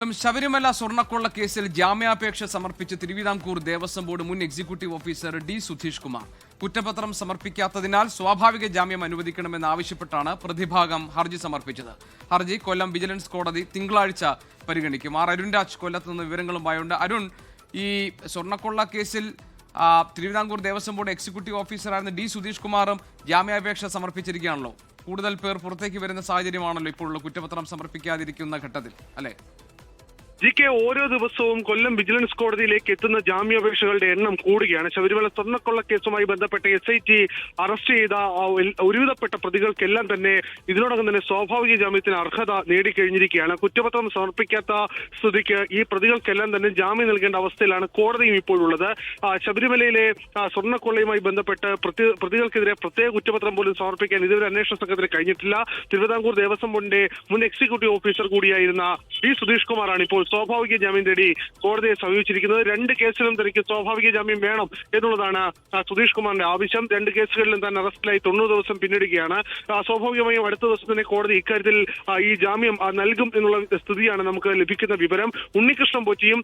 ശബരിമല സ്വർണ്ണക്കൊള്ള കേസിൽ ജാമ്യാപേക്ഷ സമർപ്പിച്ച് തിരുവിതാംകൂർ ദേവസ്വം ബോർഡ് മുൻ executive officer D Sudheesh Kumar കുറ്റപത്രം സമർപ്പിക്കാത്തതിനാൽ സ്വാഭാവിക ജാമ്യം അനുവദിക്കണമെന്നാവശ്യപ്പെട്ടാണ് പ്രതിഭാഗം ഹർജി സമർപ്പിച്ചത്. ഹർജി കൊല്ലം വിജിലൻസ് കോടതി തിങ്കളാഴ്ച പരിഗണിക്കും. അരുൺ രാജ് കൊല്ലത്ത് നിന്ന് വിവരങ്ങളുമായുണ്ട്. അരുൺ, ഈ സ്വർണ്ണക്കൊള്ള കേസിൽ തിരുവിതാംകൂർ ദേവസ്വം ബോർഡ് എക്സിക്യൂട്ടീവ് ഓഫീസറായിരുന്ന ഡി സുധീഷ് കുമാറും ജാമ്യാപേക്ഷ സമർപ്പിച്ചിരിക്കുകയാണല്ലോ. കൂടുതൽ പേർ പുറത്തേക്ക് വരുന്ന സാഹചര്യമാണല്ലോ ഇപ്പോഴുള്ള കുറ്റപത്രം സമർപ്പിക്കാതിരിക്കുന്ന ഘട്ടത്തിൽ, അല്ലേ? ഓരോ ദിവസവും കൊല്ലം വിജിലൻസ് കോടതിയിലേക്ക് എത്തുന്ന ജാമ്യാപേക്ഷകളുടെ എണ്ണം കൂടുകയാണ്. ശബരിമല സ്വർണ്ണക്കൊള്ള കേസുമായി ബന്ധപ്പെട്ട് SIT അറസ്റ്റ് ചെയ്ത ഒരുവിധപ്പെട്ട പ്രതികൾക്കെല്ലാം തന്നെ ഇതിനോടകം തന്നെ സ്വാഭാവിക ജാമ്യത്തിന് അർഹത നേടിക്കഴിഞ്ഞിരിക്കുകയാണ്. കുറ്റപത്രം സമർപ്പിക്കാത്ത സ്ഥിതിക്ക് ഈ പ്രതികൾക്കെല്ലാം തന്നെ ജാമ്യം നൽകേണ്ട അവസ്ഥയിലാണ് കോടതിയും ഇപ്പോഴുള്ളത്. ശബരിമലയിലെ സ്വർണ്ണക്കൊള്ളയുമായി ബന്ധപ്പെട്ട് പ്രതികൾക്കെതിരെ പ്രത്യേക കുറ്റപത്രം പോലും സമർപ്പിക്കാൻ ഇതുവരെ അന്വേഷണ സംഘത്തിന് കഴിഞ്ഞിട്ടില്ല. തിരുവിതാംകൂർ ദേവസ്വം ബോർഡിന്റെ മുൻ എക്സിക്യൂട്ടീവ് ഓഫീസർ കൂടിയായിരുന്ന ഡി സുധീഷ് കുമാറാണ് ഇപ്പോൾ സ്വാഭാവിക ജാമ്യം തേടി കോടതിയെ സമീപിച്ചിരിക്കുന്നത്. രണ്ട് കേസിലും തനിക്ക് സ്വാഭാവിക ജാമ്യം വേണം എന്നുള്ളതാണ് സുധീഷ് കുമാറിന്റെ ആവശ്യം. രണ്ട് കേസുകളിലും തന്നെ അറസ്റ്റിലായി 90 ദിവസം പിന്നിടുകയാണ്. സ്വാഭാവികമായും അടുത്ത ദിവസം തന്നെ കോടതി ഇക്കാര്യത്തിൽ ഈ ജാമ്യം നൽകും എന്നുള്ള സ്ഥിതിയാണ് നമുക്ക് ലഭിക്കുന്ന വിവരം. ഉണ്ണികൃഷ്ണൻ പോറ്റിയും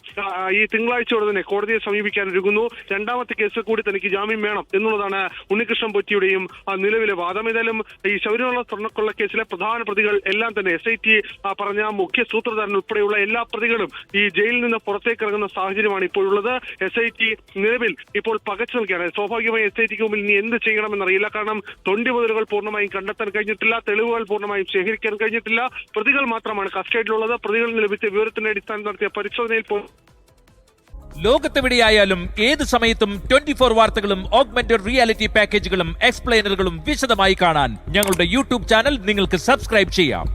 ഈ തിങ്കളാഴ്ചയോടെ തന്നെ കോടതിയെ സമീപിക്കാൻ ഒരുങ്ങുന്നു. രണ്ടാമത്തെ കേസിൽ കൂടി തനിക്ക് ജാമ്യം വേണം എന്നുള്ളതാണ് ഉണ്ണികൃഷ്ണൻ പോറ്റിയുടെയും നിലവിലെ വാദം. ഏതായാലും ഈ ശബരിമല സ്വർണ്ണക്കൊള്ള കേസിലെ പ്രധാന പ്രതികൾ എല്ലാം തന്നെ SIT പറഞ്ഞ മുഖ്യ സൂത്രധാരൻ ഉൾപ്പെടെയുള്ള എല്ലാ പ്രതികളും ഈ ജയിലിൽ നിന്ന് പുറത്തേക്ക് ഇറങ്ങുന്ന സാഹചര്യമാണ് ഇപ്പോഴുള്ളത്. SIT നിലവിൽ ഇപ്പോൾ പകച്ചു നിൽക്കുകയാണ്. സ്വാഭാവികമായി SITക്ക് മുമ്പിൽ ഇനി എന്ത് ചെയ്യണമെന്നറിയില്ല. കാരണം തൊണ്ടിമുതലുകൾ പൂർണ്ണമായും കണ്ടെത്താൻ കഴിഞ്ഞിട്ടില്ല, തെളിവുകൾ പൂർണ്ണമായും ശേഖരിക്കാൻ കഴിഞ്ഞിട്ടില്ല. പ്രതികൾ മാത്രമാണ് കസ്റ്റഡിയിലുള്ളത്. പ്രതികളിൽ നിന്ന് ലഭിച്ച വിവരത്തിന്റെ അടിസ്ഥാനത്തിൽ നടത്തിയ പരിശോധനയിൽ ലോകത്തെവിടെയായാലും ഏത് സമയത്തും 24 വാർത്തകളും ഓഗ്മെന്റഡ് റിയാലിറ്റി പാക്കേജുകളും എക്സ്പ്ലെയിനറുകളും വിശദമായി കാണാൻ ഞങ്ങളുടെ YouTube ചാനൽ നിങ്ങൾക്ക് സബ്സ്ക്രൈബ് ചെയ്യാം.